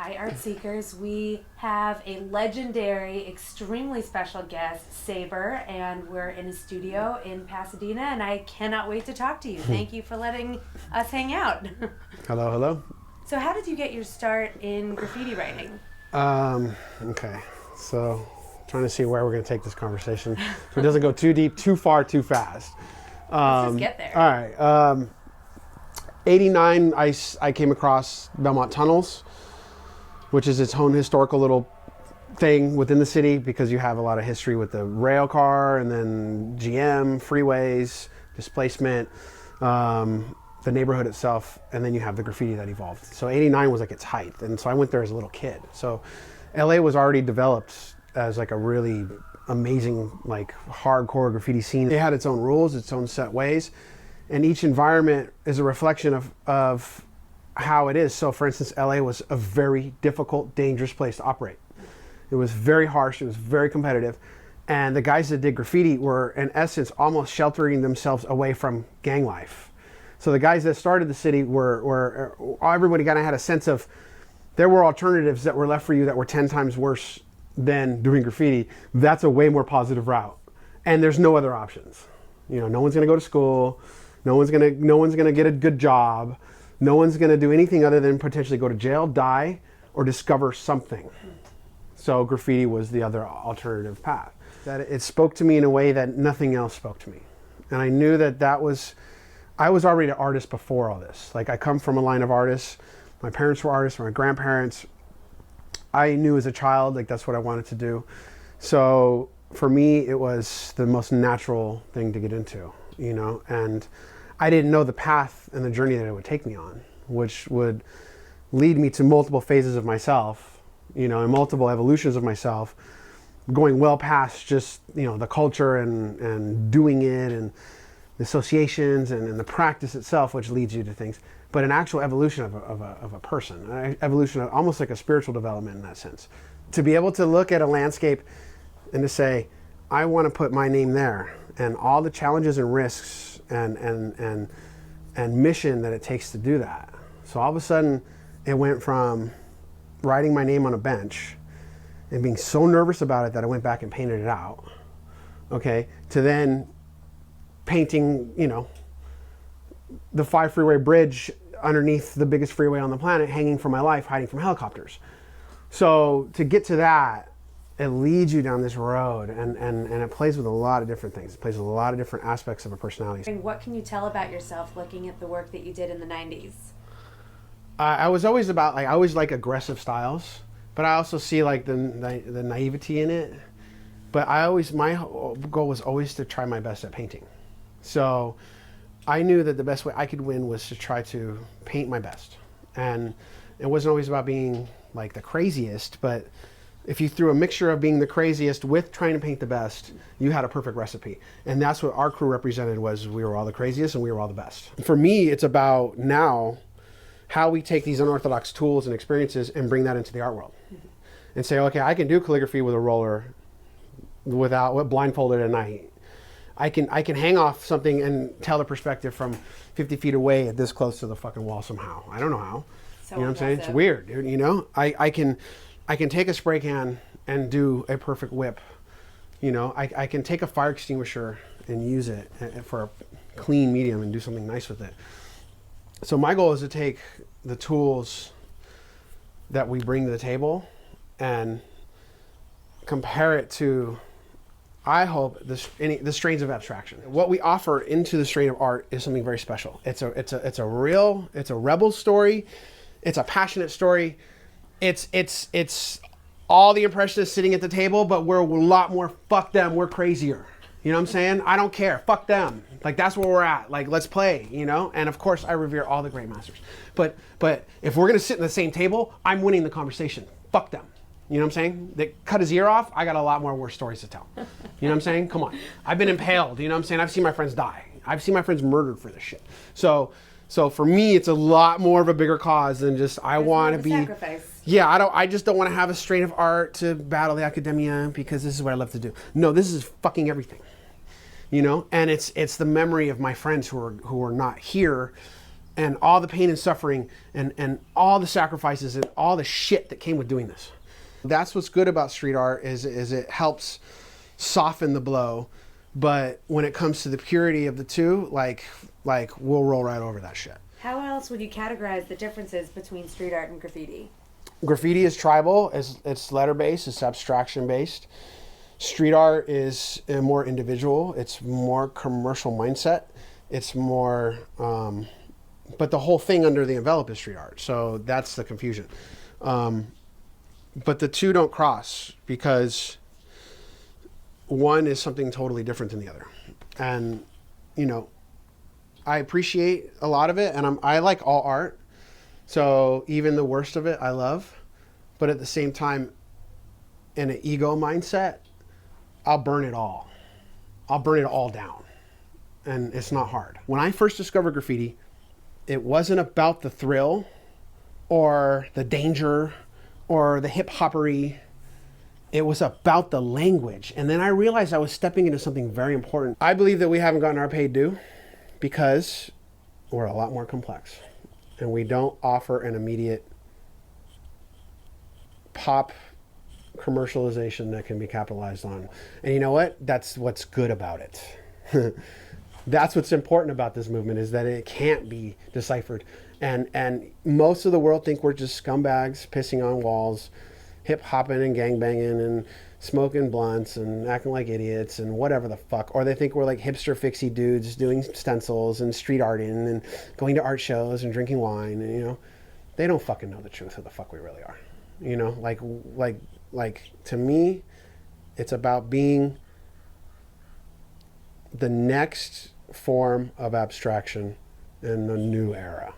Hi, Art Seekers. We have a legendary, extremely special guest, Saber, and we're in a studio in Pasadena, and I cannot wait to talk to you. Thank you for letting us hang out. Hello, hello. So how did you get your start in graffiti writing? Okay, so trying to see where we're going to take this conversation so it doesn't go too deep, too far, too fast. Let's just get there. All right. 89, I came across Belmont Tunnels, which is its own historical little thing within the city because you have a lot of history with the rail car and then GM, freeways, displacement, the neighborhood itself, and then you have the graffiti that evolved. So 89 was like its height, and so I went there as a little kid. So LA was already developed as like a really amazing, like hardcore graffiti scene. It had its own rules, its own set ways, and each environment is a reflection of how it is. So for instance, LA was a very difficult, dangerous place to operate. It was very harsh, it was very competitive, and the guys that did graffiti were in essence almost sheltering themselves away from gang life. So the guys that started the city were everybody kind of had a sense of there were alternatives that were left for you that were 10 times worse than doing graffiti. That's a way more positive route, and there's no other options. You know, no one's going to go to school, no one's going to get a good job, no one's going to do anything other than potentially go to jail, die, or discover something. So graffiti was the other alternative path. That it spoke to me in a way that nothing else spoke to me, and I knew that was. I was already an artist before all this. Like, I come from a line of artists. My parents were artists, my grandparents. I knew as a child, like, that's what I wanted to do. So for me, it was the most natural thing to get into, you know? And I didn't know the path and the journey that it would take me on, which would lead me to multiple phases of myself, you know, and multiple evolutions of myself, going well past just, you know, the culture and doing it and the associations and the practice itself, which leads you to things, but an actual evolution of a person, an evolution of almost like a spiritual development in that sense. To be able to look at a landscape and to say, I want to put my name there, and all the challenges and risks and mission that it takes to do that. So all of a sudden, it went from writing my name on a bench and being so nervous about it that I went back and painted it out, okay, to then painting, you know, the 5 freeway bridge underneath the biggest freeway on the planet, hanging for my life, hiding from helicopters. So to get to that, it leads you down this road, and it plays with a lot of different things. It plays with a lot of different aspects of a personality. And what can you tell about yourself looking at the work that you did in the 90s? I was always about, like, I always like aggressive styles, but I also see like the naivety in it. But my goal was always to try my best at painting. So I knew that the best way I could win was to try to paint my best. And it wasn't always about being like the craziest, but if you threw a mixture of being the craziest with trying to paint the best, you had a perfect recipe. And that's what our crew represented, was we were all the craziest and we were all the best. For me, it's about now how we take these unorthodox tools and experiences and bring that into the art world. And say, okay, I can do calligraphy with a roller without blindfolded at night. I can hang off something and tell the perspective from 50 feet away at this close to the fucking wall somehow. I don't know how. So you know what I'm saying? It's weird, dude. You know, I can take a spray can and do a perfect whip. You know, I can take a fire extinguisher and use it for a clean medium and do something nice with it. So my goal is to take the tools that we bring to the table and compare it to, I hope, the strains of abstraction. What we offer into the strain of art is something very special. It's a rebel story. It's a passionate story. It's all the impressionists sitting at the table, but we're a lot more fuck them. We're crazier. You know what I'm saying? I don't care. Fuck them. Like, that's where we're at. Like, let's play, you know? And of course, I revere all the great masters. But if we're going to sit in the same table, I'm winning the conversation. Fuck them. You know what I'm saying? They cut his ear off, I got a lot more worse stories to tell. You know what I'm saying? Come on. I've been impaled, you know what I'm saying? I've seen my friends die. I've seen my friends murdered for this shit. So for me, it's a lot more of a bigger cause than just, I want to be... sacrifice. Yeah, I just don't want to have a strain of art to battle the academia because this is what I love to do. No, this is fucking everything. You know? And it's the memory of my friends who are not here, and all the pain and suffering and all the sacrifices and all the shit that came with doing this. That's what's good about street art is it helps soften the blow. But when it comes to the purity of the two, like we'll roll right over that shit. How else would you categorize the differences between street art and graffiti? Graffiti is tribal, it's letter-based, it's abstraction-based. Street art is more individual, it's more commercial mindset, it's more, but the whole thing under the envelope is street art. So that's the confusion. But the two don't cross because one is something totally different than the other. And, you know, I appreciate a lot of it, and I like all art. So even the worst of it, I love. But at the same time, in an ego mindset, I'll burn it all. I'll burn it all down. And it's not hard. When I first discovered graffiti, it wasn't about the thrill or the danger or the hip-hoppery. It was about the language. And then I realized I was stepping into something very important. I believe that we haven't gotten our paid due because we're a lot more complex. And we don't offer an immediate pop commercialization that can be capitalized on. And you know what? That's what's good about it. That's what's important about this movement, is that it can't be deciphered. And most of the world think we're just scumbags pissing on walls, hip-hopping and gangbanging and smoking blunts and acting like idiots and whatever the fuck. Or they think we're like hipster fixie dudes doing stencils and street arting and going to art shows and drinking wine. And, you know, they don't fucking know the truth of the fuck we really are. You know, like to me, it's about being the next form of abstraction in a new era.